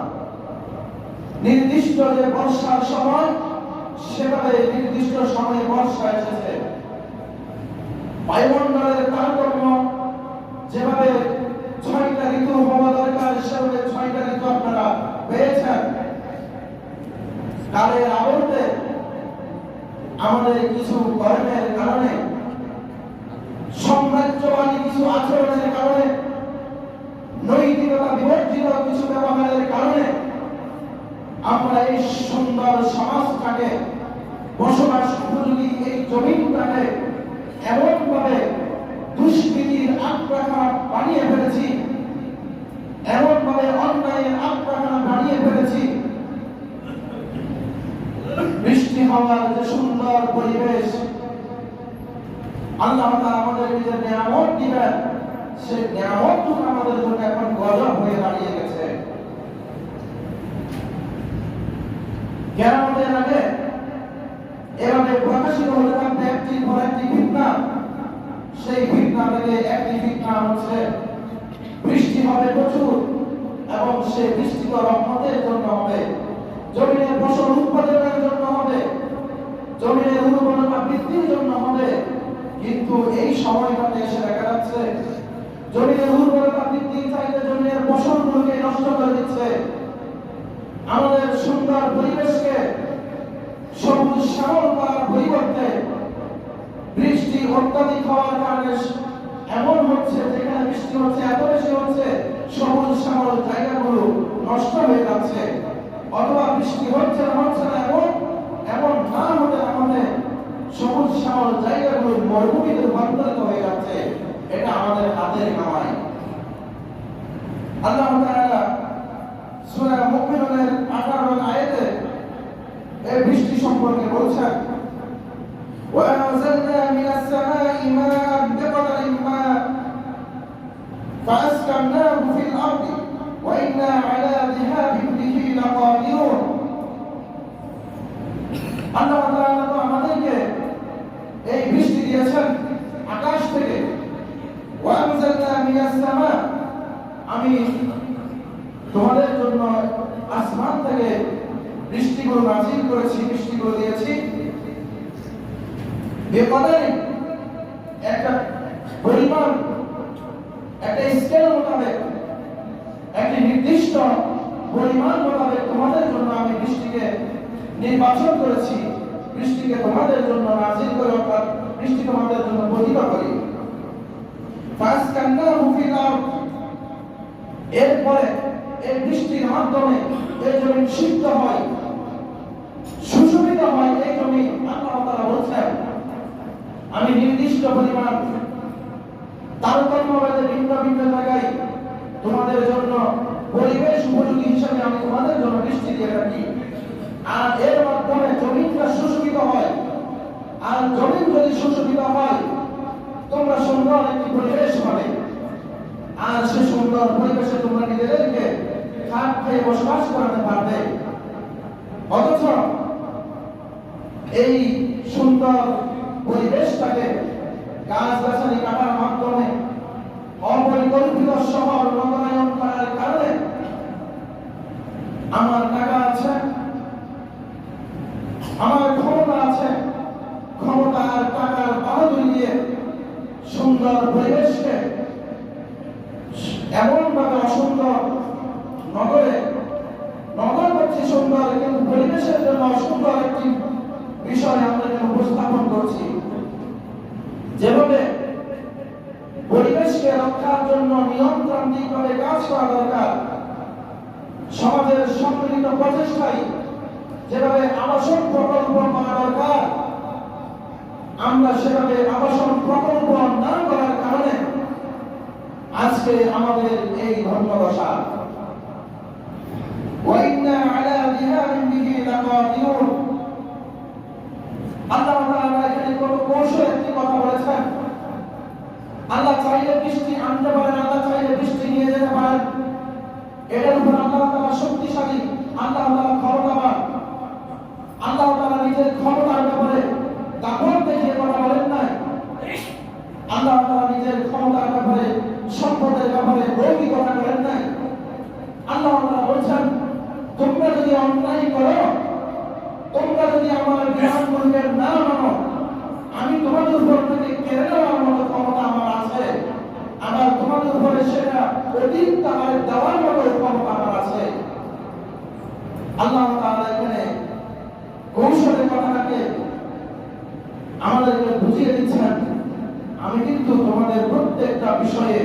নির্দিষ্ট যে বর্ষার সময়, সেভাবে নির্দিষ্ট সময়ে বর্ষা এসেছে। বায়ুমণ্ডলের তারতম্য, যেভাবে 6টা ঋতু হওয়া দরকার, সেভাবে 6টা ঋতু আপনারা পেয়েছেন। কালের আবর্তে আমাদের কিছু কর্মের কারণে, সাম্রাজ্যবাদী কিছু আচরণের কারণে, নৈতিকতা বিবর্জিত কিছু ব্যবহারের কারণে আমরা এই সুন্দর সমাজটাকে, বসবাস উপযোগী এই জমিনটাকে এমন ভাবে দুষ্কৃতির আক্রমণ বানিয়ে ফেলেছি, এমন ভাবে অন্যায়ের আক্রমণ বানিয়ে ফেলেছি। বৃষ্টি হওয়ার যে সুন্দর পরিবেশ, আল্লাহ তাআলা আমাদেরকে যে নিয়ামত দিবেন, সেই নিয়ামতটুকু আমাদের জন্য এখন গজব হয়ে দাঁড়িয়ে গেছে। কিয়ামতের আগে এভাবে প্রকাশিত হতে থাকবে একটির পর একটি ফিতনা। সেই ফিতনা থেকে একটি ফিতনা হচ্ছে বৃষ্টি হবে প্রচুর, এবং সেই বৃষ্টি তো রহমতের জন্য হবে, জমিনের ফসল উৎপাদনের জন্য হবে, জমিনের উর্বরতা বৃদ্ধির জন্য হবে। কিন্তু এই সময়টাতে এসে দেখা যাচ্ছে জমিনের উর্বরতা বৃদ্ধির চাইতে জমিনের ফসলগুলোকে নষ্ট করে দিচ্ছে। আমাদের সুন্দর পরিবেশকে সবুজ শ্যামল করার পরিবর্তে বৃষ্টি অত্যাধিক হওয়ার কারণে এমন হচ্ছে, যেখানে বৃষ্টি হচ্ছে এত বেশি হচ্ছে, সবুজ শ্যামল জায়গাগুলো নষ্ট হয়ে যাচ্ছে। অথবা বৃষ্টি হচ্ছে না এমন না হতে না হতে সবুজ শ্যামল জায়গাগুলো মরুভূমিতে রূপান্তরিত হয়ে যাচ্ছে। এটা আমাদের হাতের কামাই। আল্লাহ তাআলা সূরা মুমিনুনের 18 আয়াতে এই বৃষ্টি সম্পর্কে বলছেন, وَأَنزَلْنَا مِنَ السَّمَاءِ مَاءً بِقَدَرٍ مَا فَأَسْكَنَّاهُ فِي الْأَرْضِ وَإِنَّا عَلَى ذِهَابٍ بِهِ لَقَادِرُونَ। আল্লাহ তাআলা তো আমাদেরকে এই বৃষ্টি দিয়েছেন আকাশ থেকে। وَأَنزَلْنَا مِنَ السَّمَاءِ, আমি তোমাদের জন্য আসমান থেকে বৃষ্টিগুলো নাযিল করেছি, বৃষ্টিগুলো দিয়েছি। বেকদারি, একটা পরিমাণ, একটা স্কেল মোতাবেক, একটি নির্দিষ্ট পরিমাণ মোতাবেক তোমাদের জন্য আমি বৃষ্টিকে নির্বাচন করেছি, বৃষ্টিকে তোমাদের জন্য নাযিল করে, অর্থাৎ বৃষ্টি তোমাদের জন্য পতিত করি। ফাসকান্নাহু ফিল আরদ, এরপরে এই বৃষ্টির মাধ্যমে এই জমি সিক্ত হয়, সুশোভিত হয়। এই জমি আল্লাহ তাআলা বলছেন আমি নির্দিষ্ট পরিমাণ তারতম্যভেদে ভিন্ন ভিন্ন জায়গায় তোমাদের জন্য পরিবেশ উপযোগী হিসাবে আমি তোমাদের জন্য বৃষ্টি দিয়ে থাকি। আর এর মাধ্যমে জমিনটা সুশোভিত হয়। আর জমিন যদি সুশোভিত হয়, তোমরা সুন্দর একটি পরিবেশ পাবে। আর সে সুন্দর পরিবেশে তোমরা নিজেদেরকে খাপ খেয়ে বসবাস করাতে পারবে। অথচ এই সুন্দর পরিবেশটাকে গাছগাছালি কাটার মাধ্যমে, অপরিকল্পিত শহর নগরায়ন করার কারণে আমার টাকা আছে, আমার ক্ষমতা আছে, ক্ষমতা আর টাকার বাহাদুরি দিয়ে সুন্দর পরিবেশকে এমন ভাবে অসুন্দর নগর করছি সুন্দর, কিন্তু পরিবেশের জন্য অসুন্দর একটি বিষয় আমরা উপস্থাপন করছি। যেভাবে পরিবেশকে রক্ষার জন্য নিয়মতান্ত্রিকভাবে কাজ করা দরকার, সমাজের সম্মিলিত প্রচেষ্টায় যেভাবে আবাসন প্রকল্প করা দরকার, আমরা সেভাবে আবাসন প্রকল্প না করার কারণে আজকে আমাদের এই ধর্মদশা। وَإِنَّا عَلَى ذِهَابٍ بِهِ لَقَادِرُونَ। আল্লাহ তাআলা এখানে কোন কৌশল একটি কথা বলেছেন। আল্লাহ চাইলে বৃষ্টি আনতে পারেন, আল্লাহ চাইলে বৃষ্টি নিয়ে যেতে পারেন। এটার উপর আল্লাহ তাআলা শক্তিশালী, আল্লাহ তাআলা ক্ষমতাবান। আল্লাহ তাআলা নিজের ক্ষমতার ব্যাপারে দাপট দেখিয়ে কথা বলেন নাই। আল্লাহ তাআলা নিজের ক্ষমতার ব্যাপারে, সম্পদের ব্যাপারে লৌকিকতা করেন নাই। আল্লাহ তাআলা বলছেন তোমরা যদি অন্যায় করো, তোমরা যদি আমার বিধানগুলোকে না মানো, আমি তোমাদের উপর থেকে কেড়ে নেওয়ার মতো ক্ষমতা আমার আছে। আবার তোমাদের উপরে সেটা অধিক তাহার দেওয়ার মতো ক্ষমতা আমার আছে। আল্লাহ তাআলা এখানে কৌশলের কথাটাকে আমাদেরকে বুঝিয়ে দিচ্ছেন। আমি কিন্তু তোমাদের প্রত্যেকটা বিষয়ে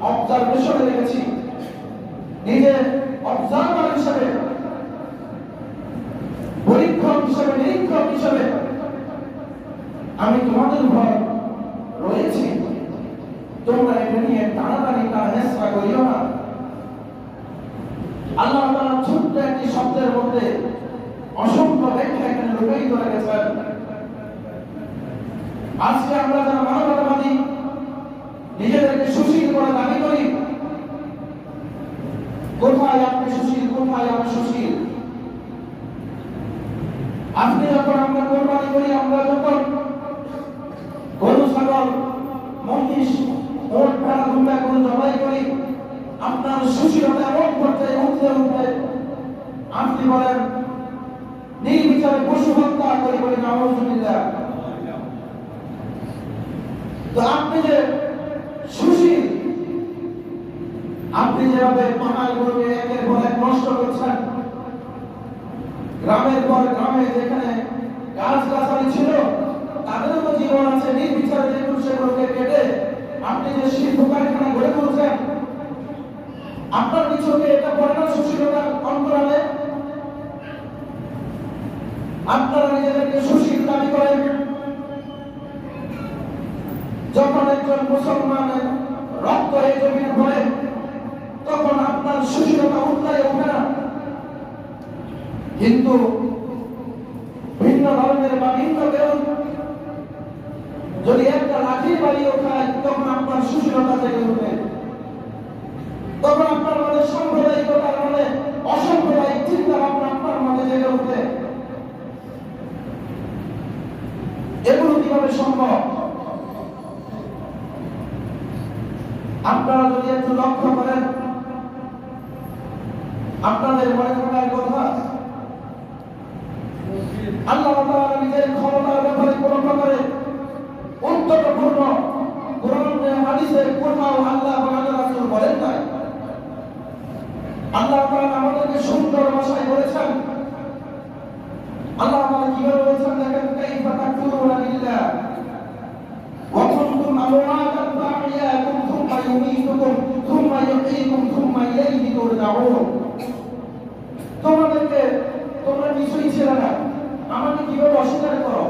অবজারভেশনে রেখেছি, নিজে অবজারভার হিসেবে, পরীক্ষক হিসেবে, নিরীক্ষক হিসেবে আমি তোমাদের উপর রয়েছি। তোমরা এটা নিয়ে টানাটানি হেঁচড়া করিও না। আল্লাহ তাআলা ছোট্ট একটি শব্দের মধ্যে অসংখ্য ব্যাখ্যা এখানে লুকায়িত রেখেছেন। আজকে আমরা যারা মানবতাবাদী নিজেদেরকে সুশীল বলে দাবি করি, কোথায় আপনি সুশীল, কোথায় আমি সুশীল? আপনি যখন আমরা কোরবানি করি, আমরা যখন গরু ছাগল মহিষ ওট ভেড়া দুম্বা গরু জবাই করি, আপনার সুশীলতা এমন পর্যায়ে উঠতে উঠতে আপনি বলেন নির্বিচারে পশু হত্যা করে বলে নাউজুবিল্লাহ। তো আপনি যে সুশীল, আপনি যেভাবে পাহাড়গুলোকে একের পর এক নষ্ট করছেন, গ্রামের পর গ্রামে যেখানে গাছ গাছালি ছিল তাদেরও তো জীবন আছে, নির্বিচারে যেগুলো সেগুলোকে কেটে আপনি যে শিল্প কারখানা গড়ে তুলছেন, আপনার পিছনে এটা পড়ে না সুশীলতার অন্তরালে? আপনারা নিজেদেরকে সুশীল দাবি করেন, যখন একজন মুসলমানের রক্ত এই জমিনে পড়ে তখন আপনার সুশীলতা উঠলাই ওঠে না। কিন্তু ভিন্ন ধর্মের বা ভিন্ন কেউ যদি একটা লাঠির বাড়িও খায় তখন আপনার সুশীলতা জেগে উঠে, তখন আপনার মাঝে সাম্প্রদায়িকতার মানে অসাম্প্রদায়িক চিন্তা ভাবনা আপনার মাঝে জেগে উঠে। এগুলো কিভাবে সম্ভব? আপনারা যদি একটু লক্ষ্য করেন, আপনাদের মনে থাকার কথা, আল্লাহ তাআলা নিজের ক্ষমতার ব্যাপারে কোনো প্রকারে উত্তরপূর্ণ কোরআনে হাদিসে কোথাও আল্লাহ এবং আল্লাহর রাসূল বলেন নাই। আল্লাহ তাআলা আমাদেরকে সুন্দর ভাষায় বলেছেন। আল্লাহ তাআলা কিভাবে বলেছেন দেখেন, কাইফা তাকফুরুনা বিল্লাহ ওয়া কুনতুম আমওয়াতান ফাআহইয়াকুম থুম্মা ইউমীতুকুম থুম্মা ইউহয়ীকুম থুম্মা ইলাইহি তুরজাউন। তোমরা কিছুই ছিল না, আমাকে কিভাবে অস্বীকার করো?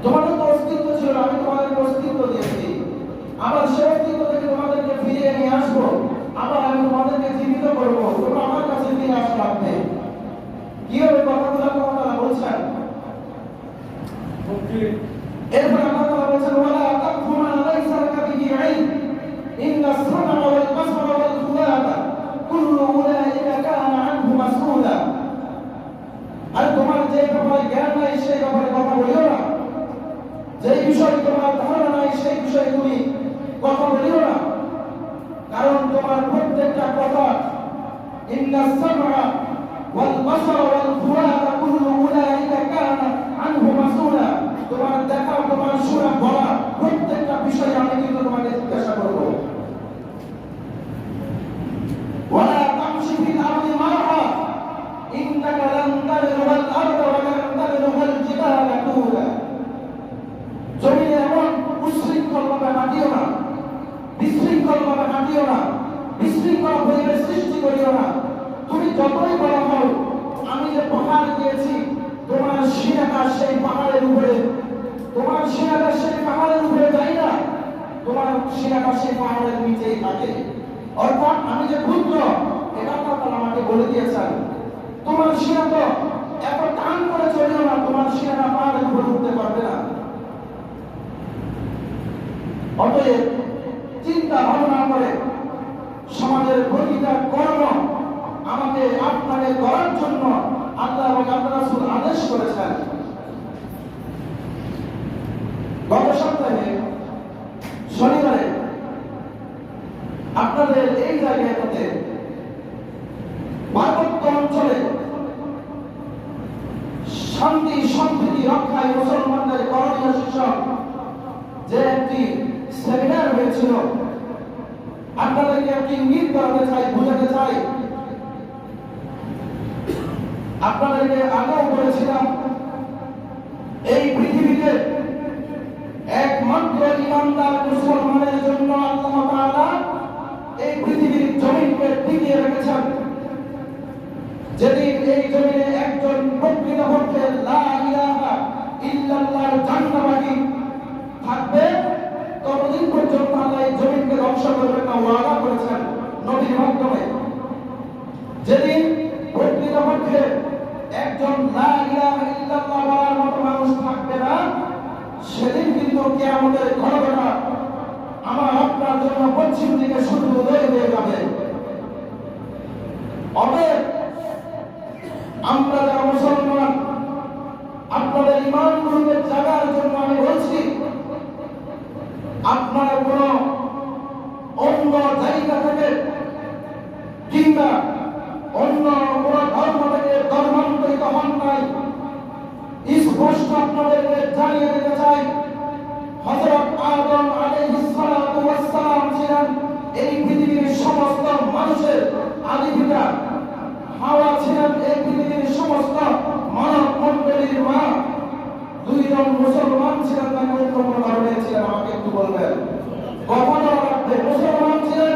তোমাদের তো অস্তিত্ব ছিল, আমি তোমাদেরকে অস্তিত্ব দিয়েছি, আবার সে অস্তিত্ব থেকে তোমাদেরকে ফিরিয়ে নিয়ে আসবো, আবার আমি তোমাদেরকে জীবিত করবো, তোমরা আমার কাছে ফিরে আসো। আপনি কিভাবে কথাগুলো তারা বলছেন? এরপর আল্লাহ তাআলা বলেছেন, ওয়ালা তাকফু মা লাইসা লাকা বিহি ইলম ইন্নাস সামআ ওয়াল বাসারা ওয়াল ফুআদা কুল্লু উলাইকা কানা আনহু মাসউলা। আর তোমার যে ব্যাপারে জ্ঞান নাই সেই ব্যাপারে কথা বলিও না, যে বিষয়ে তোমার ধারণা নাই সেই বিষয়ে তুমি কথা বলিও না, কারণ তোমার প্রত্যেকটা কথা ইন্নাস সামআ ওয়াল বাসারা ওয়াল ফুআদা কুল্লু উলাইকা কানা আনহু মাসউলা। তোমার দেখা, তোমার শোনা, বলা প্রত্যেকটা বিষয়ে আমি কিন্তু তোমাকে জিজ্ঞাসা করব। ওয়ালা তামশি ফিল আরদি মারহা ইন্নাকা লান তাবলুগাল আরদা ওয়া লান তাবলুগাল জিবালা তুলা। জমিনে এমন উচ্ছৃঙ্খলভাবে হাঁটিও না, বিশৃঙ্খলভাবে হাঁটিও না, বিশৃঙ্খল পরিবেশ সৃষ্টি করিও না। তুমি যতই বড় হও, আমি যে পাহাড় দিয়েছি তোমার সিনাকা সেই পাহাড়ের উপরে, তোমার সিনাকা সেই পাহাড়ের উপরে যাই না, তোমার সিনাকা সেই পাহাড়ের নিচেই থাকে। অর্থাৎ আমি যে ক্ষুদ্র এটা আল্লাহ তাআলা আমাকে বলে দিয়েছেন। তোমার সিনাকা এত টান করে চলিও না, তোমার সিনাকা পাহাড়ের উপরে উঠতে পারবে না। অতএব চিন্তা ভাবনা করে সমাজের প্রতিটা কর্ম আমাকে আপনাকে করার জন্য আল্লাহ এবং আল্লাহর রাসূল আদেশ করেছেন। গত সপ্তাহে শনিবারে আপনাদের এই জায়গাটাতে পার্বত্য অঞ্চলে শান্তি সম্প্রীতি রক্ষায় মুসলমানদের করণীয় শীর্ষক যে একটি সেমিনার হয়েছিল, আপনাদেরকে একটি ইঙ্গিত করাতে চাই, বোঝাতে চাই। আপনাদেরকে আগেও বলেছিলাম, এই পৃথিবীতে একমাত্র ইমানদার মুসলমানের জন্য আল্লাহ তাআলা এই পৃথিবীর জমিনকে টিকিয়ে রেখেছেন। যেদিন এই জমিনে একজন প্রকৃতপক্ষে লা ইলাহা ইল্লাল্লাহর জান্নাবাদী থাকবে, ততদিন পর্যন্ত আল্লাহ এই জমিনকে ধ্বংস করবেন না, ওয়াদা করেছেন নবীর মাধ্যমে। যেদিন প্রকৃতপক্ষে একজন লা ইলাহা ইল্লাল্লাহ বলার মতো মানুষ থাকবে না, সেদিন কিন্তু কিয়ামতের ঘটনা আমার আপনার জন্য পশ্চিম দিকে শুধু উদয় হয়ে যাবে। অতএব আমরা যারা মুসলমান, আপনাদের ইমানগুলোকে জাগার জন্য আমি বলছি, আপনারা কোন অন্য জায়গা থেকে কিংবা অন্য কোন ধর্ম থেকে ধর্মান্তরিত হন নাই। স্পষ্ট আপনাদেরকে জানিয়ে দিতে চাই, হযরত আদম আলাইহিস সালাতু ওয়াস সালাম ছিলেন এই পৃথিবীর সমস্ত মানুষের আদি পিতা। হাওয়া ছিলেন এই পৃথিবীর সমস্ত মানব মণ্ডলীর মা। দুইজন মুসলমান ছিলেন, তাকে উত্তম ধর্মে ছিলেন। আমাকে একটু বলবেন কখনো রাখবে মুসলমান ছিলেন,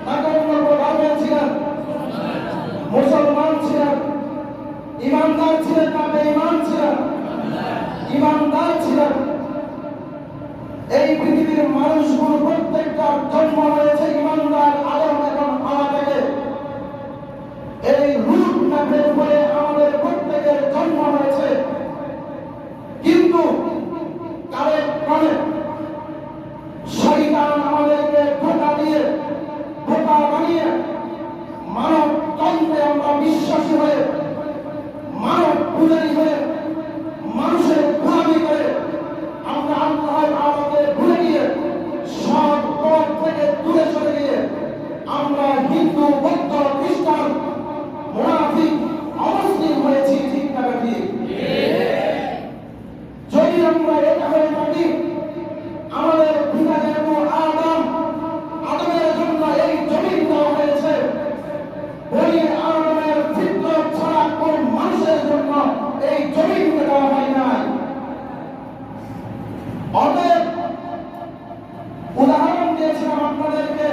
তাকে উত্তম ধর্মে ছিলেন, মুসলমান ছিলেন, ইমানদার ছিলেন না বেঈমান ছিলেন? ইমানদার ছিলেন। এই পৃথিবীর মানুষগুলো প্রত্যেকটা জন্ম হয়েছে ইমানদার আদম এবং হাওয়া থেকে। এই রূপ নামের উপরে আমাদের প্রত্যেকের জন্ম হয়েছে, কিন্তু কালের ক্রমে শয়তান আমাদেরকে ধোঁকা দিয়ে, ধোঁকা বানিয়ে মানব তন্ত্রে আমরা বিশ্বাসী হয়ে, মানব পূজারী হয়ে, মানুষের গোলামি করে আমরা আল্লাহর আমাকে ভুলে গিয়ে সব পথ থেকে দূরে চলে গিয়ে আমরা হিন্দু, বৌদ্ধ, খ্রিস্টান, মুনাফিক, অমুসলিম হয়েছি। ঠিক না ঠিক? যদি আমরা এটা হয়ে থাকি, আমাদের পিতা যেহেতু আদম, আদমের জন্য এই জমিন দেওয়া হয়েছে, বলি আদমের ফিতরত ছাড়া কোন মানুষের জন্য এই জমিন দেওয়া হয় নাই। অতএব উদাহরণ দিয়েছিলাম আপনাদেরকে,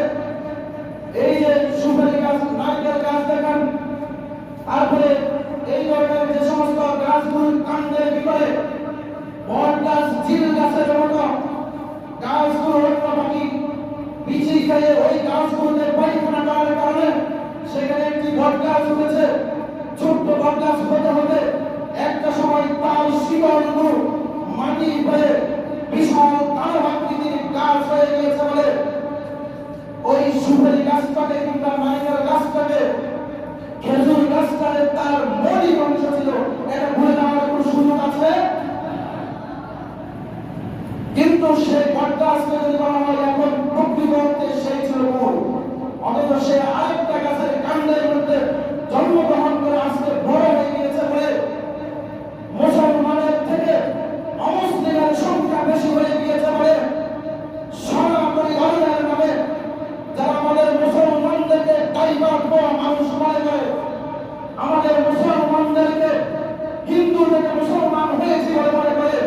এই যে সুপারি গাছ, নারকেল গাছ দেখেন, তারপরে এই ধরনের যে সমস্ত গাছগুলো কাণ্ডের ভিতরে বট গাছ, চিল গাছের মতো গাছগুলো অন্যপাখি বিচি খেয়ে ওই গাছগুলোতে পায়খানা করার কারণে সেখানে একটি বট গাছ উঠেছে। ছোট্ট বট গাছ হতে হতে একটা সময় তার শিকড়গুলো মাটি হয়ে বিশাল দানবাকৃতির গাছ হয়ে গিয়েছে বলে ওই সুপারি গাছটাকে কিংবা নারকেল গাছটাকে, খেজুর গাছটাকে তার মৌলিক অংশ ছিল, এটা ভুলে যাওয়ার কোনো সুযোগ আছে? কিন্তু সেই বটগাছকে যদি বলা হয় এখন প্রকৃত অর্থে সেই ছিল মূল, অথচ সে আরেকটা গাছের কাণ্ডের মধ্যে জন্মগ্রহণ করে আজকে বড় হয়ে গিয়েছে বলে মুসলমানের থেকে অমুসলিমের সংখ্যা বেশি হয়ে গিয়েছে বলে সনাতনী ধর্মের নামে যারা আমাদের মুসলমানদেরকে ডাইভার্ট করা মানুষ মনে করে, আমাদের মুসলমানদেরকে হিন্দু থেকে মুসলমান হয়েছি বলে মনে করে।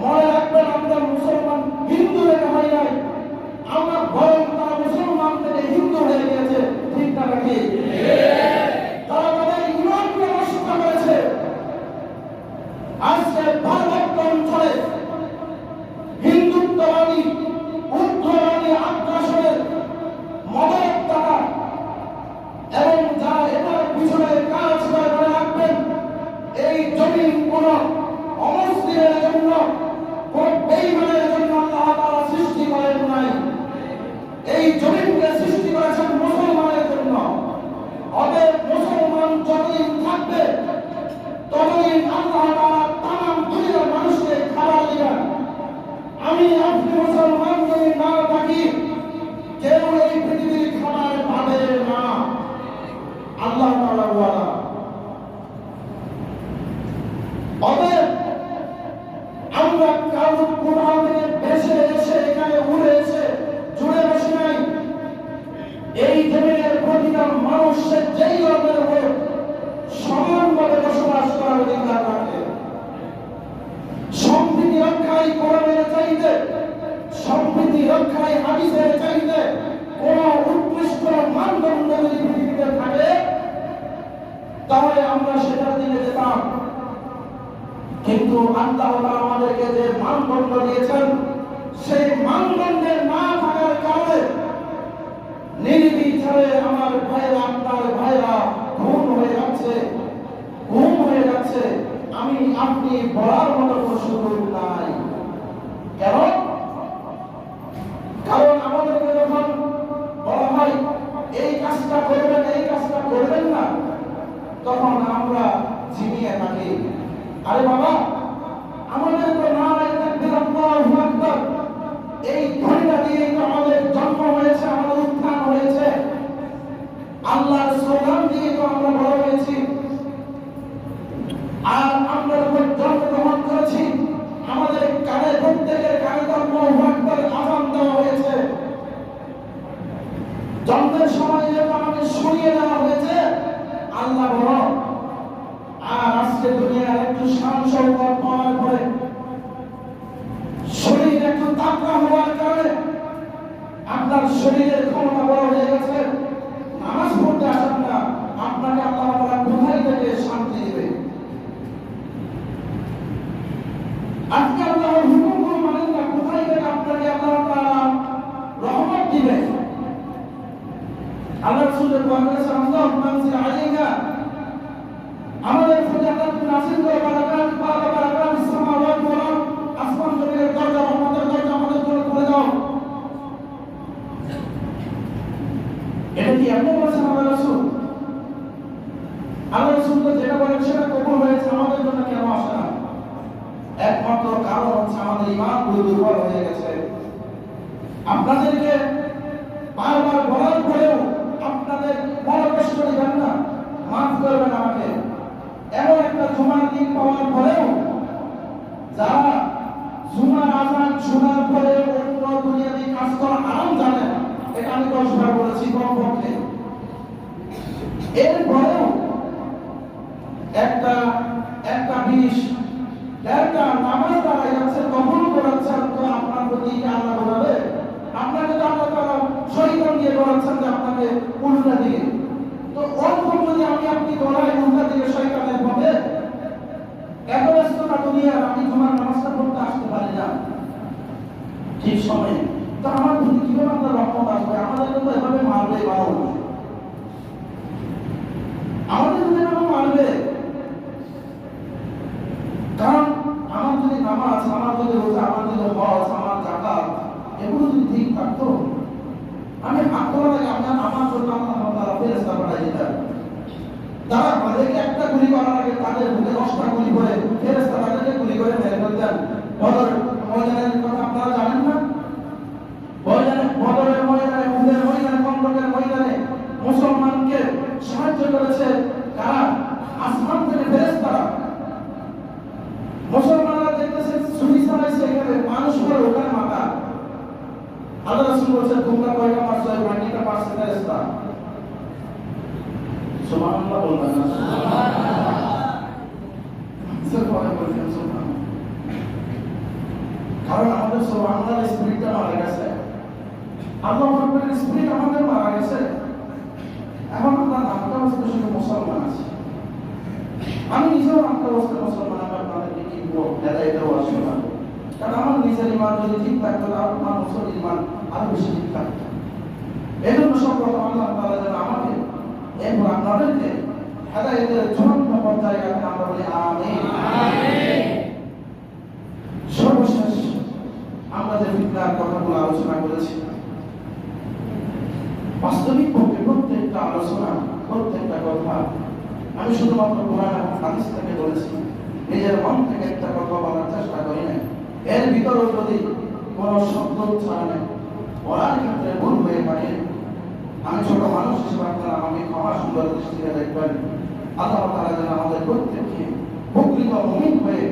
মনে রাখবেন, আমরা মুসলমান হিন্দু থেকে হয় নাই, আমরা বরং তারা মুসলমান থেকে হিন্দু হয়ে গিয়েছে। ঠিক না নাকি? তারা তাদের ইমানকে নষ্ট করেছে। আজকে পার্বত্য অঞ্চলে হিন্দুত্ববাদী, উগ্রবাদী আগ্রাসনের মদত দ্বারা এবং যারা এটার পিছনে কাজ করে, মনে রাখবেন এই জমিন কোন অমুসলিমের জন্য, কোন বেঈমানের জন্য আল্লাহ তাআলা সৃষ্টি করেন নাই। এই জমিনকে সৃষ্টি করেছেন মুসলমানের জন্য। অতএব মুসলমান যতদিন থাকবে ততদিন আল্লাহ তাআলা তামাম দুনিয়ার মানুষকে খাবার দিবেন। আমি আপনি মুসলমান যদি না থাকি, কেউ এই পৃথিবীর খাবার পাবে না। আল্লাহ তাআলা ওয়াদা। অতএব আমরা কারণ কোথাও থেকে ভেসে এসে এখানে উড়ে এসে জুড়ে বসে নাই। এই জমিনের প্রতিটা মানুষের যেই ধর্মের হোক সমানভাবে বসবাস করার অধিকার রাখে। সম্প্রীতি রক্ষায় কোরআনের চাইতে, সম্প্রীতি রক্ষায় হাদিসের চাইতে কোন উৎকৃষ্ট মানদণ্ড যদি পৃথিবীতে থাকে তাহলে আমরা সেটার দিকে যেতাম। কিন্তু আল্লাহ তাআলা আমাদেরকে যে মানদণ্ড দিয়েছেন, সেই মানদণ্ডের না থাকার কারণে নির্বিচারে আমার ভাইরা, আপনার ভাইরা খুন হয়ে যাচ্ছে, গুম হয়ে যাচ্ছে। আমি আপনি বলার মতো কোনো সুযোগ নাই। কেন? কারণ আমাদেরকে যখন বলা হয় এই কাজটা করবেন, এই কাজটা করবেন না, তখন আমরা ঝিমিয়ে থাকি। আরে বাবা, আমাদের তো নারায়ে তাকবীর, আল্লাহু আকবার, এই ধ্বনিটা দিয়েই তো আমাদের জন্ম হয়েছে, আমাদের উত্থান হয়েছে, আল্লাহর স্লোগান দিয়ে তো আমরা বড় হয়েছি। আর আমরা যখন জন্মগ্রহণ করেছি, আমাদের কানে, প্রত্যেকের কানে তো আল্লাহু আকবার আযান দেওয়া হয়েছে। জন্মের সময় যখন আমাকে শুনিয়ে দেওয়া হয়েছে আল্লাহ বড়। আর আজকে দুনিয়ার একটু শান শৌকত পাওয়ার পরে, শরীর একটু তাকড়া হওয়ার কারণে আপনার শরীরের ক্ষমতা বড় হয়ে গেছে, নামাজ পড়তে আসেন না, আপনাকে আল্লাহ তাআলা কোথায় থেকে শান্তি দিবে? আজকে আল্লাহর হুকুমগুলো মানেন না, কোথায় থেকে আপনাকে আল্লাহ তাআলা রহমত দিবে? আল্লাহ রাসূলের বলেছে, আল্লাহু মানজিল আলাইকা, আমাদের প্রতি আল্লাহ নাযিল করে বারাকাত বারাকাত সামাওয়াত ওয়াল আরদ, আসমান জমিনের দরজা, রহমতের দরজা আমাদের জন্য খুলে দাও। এটা কি এমন বলেছেন আল্লাহ রাসূল? আল্লাহ রাসূল তো যেটা বলেন সেটা কবুল হয়েছে, আমাদের জন্য কেন আসে না? একমাত্র কারণ হচ্ছে আমাদের ঈমানগুলো দুর্বল হয়ে গেছে। আপনাদেরকে বারবার বলার পরেও আপনাদের মনে কষ্ট দিবেন না, মাফ করবেন আমাকে। এমন একটা জুমার দিন পাওয়ার পরেও যারা জুমার আযান শোনার পরে অন্য দুনিয়াবি কাজ করা আরাম জানেন, এটা আমি 10 বার বলেছি কমপক্ষে, এরপরেও একটা 20 একটা নামাজ দাঁড়াই যাচ্ছে, কবুল করাচ্ছেন, তো আপনার প্রতি কি আল্লাহ বলাবে? আপনাকে তো আল্লাহ তাআলা শয়তান দিয়ে বলাচ্ছেন যে আপনাকে উল্টা দিকে, তো ওরকম যদি আপনি দৌড়াই উল্টা দিকে শয়তানের পথে, এত ব্যস্ততা দুনিয়ার, আমি তোমার নামাজটা পড়তে আসতে পারি না ঠিক সময়ে, তো আমার প্রতি কিভাবে আপনার রহমত আসবে? আমাদেরকে তো এভাবে মারবে, মানুষ আমাদের যদি এভাবে মারবে। কারণ আমার যদি নামাজ, আমার যদি রোজা, আমার যদি হজ, আমার যাকাত, এগুলো যদি ঠিক থাকতো, আমি হাত তোলা লাগে আমার জন্য আল্লাহ তাআলা ফেরেশতা পাঠিয়ে দিতেন। তারা আমাদেরকে একটা গুলি করার আগে তাদের বুকে 10টা গুলি করে ফেরেশতা তাদেরকে গুলি করে মেরে ফেলতেন। বদর ময়দানের কথা আপনারা জানেন না? বদরের ময়দানে, উহুদের ময়দানে, খন্দকের ময়দানে মুসলমানকে সাহায্য করেছে কারা? আসমান থেকে ফেরেশতারা। মুসলমানরা দেখতেছে ছুরি চালাইছে, এখানে মানুষ পড়ে ওখানে মাথা। আল্লাহ রাসূল বলেছেন, তোমরা কয়টা মারছো? 90টা মারছে ফেরেশতা। সুবহানাল্লাহ বলবেন না? সুবহানাল্লাহ। কারণ আমাদের সুবহানাল্লাহ স্পিরিটটা মারা গেছে, আল্লাহু আকবারের স্পিরিট আমাদের মারা গেছে। এখন আমরা নামটা বসতে শুধু মুসলমান আছি, আমি নিজেও নামটা বসতে মুসলমান, আমি আপনাদেরকে কি হেদায়েতের ওয়াসি না। কারণ আমার নিজের ঈমান যদি ঠিক থাকতো, তাহলে আমার মুসলিম ঈমান আরো বেশি ঠিক থাকতো। এই জন্য সর্বপ্রথম আল্লাহ তাআলা যেন আমাকে এবং আপনাদেরকে হেদায়েতের চূড়ান্ত পর্যায়ে রাখেন, আমরা বলি আমিন। সর্বশেষ আমরা যে ফিতনার কথাগুলো আলোচনা করেছি, বাস্তবিক পক্ষে প্রত্যেকটা আলোচনা, প্রত্যেকটা কথা আমি শুধুমাত্র কোরআন এবং হাদিস থেকে বলেছি, নিজের মন থেকে একটা কথা বলার চেষ্টা করি না। এর ভিতরেও যদি কোনো শব্দ উচ্চারণে বলার ক্ষেত্রে ভুল হয়ে থাকে, আমি ছোট মানুষ হিসেবে আপনারা আমাকে ক্ষমা সুন্দর দৃষ্টিতে দেখবেন। আল্লাহ তাআলা যেন আমাদের প্রত্যেককে প্রকৃত মুমিন হয়ে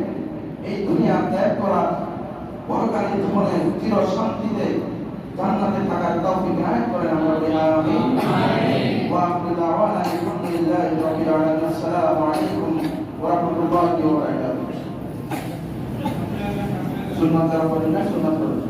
এই দুনিয়া ত্যাগ করার, পরকালীন জীবনে চির শান্তিতে জান্নাতে থাকার তৌফিক ইনায়াত করেন, আমরা বলি আমিন। ওয়া আখিরু দাওয়ানা আলহামদুলিল্লাহি রাব্বিল আলামিন। আসসালামু আলাইকুম ওয়া রাহমাতুল্লাহি ওয়া বারাকাতুহু। সুন্নাত যারা পড়েন না, সুন্নাত পড়ুন।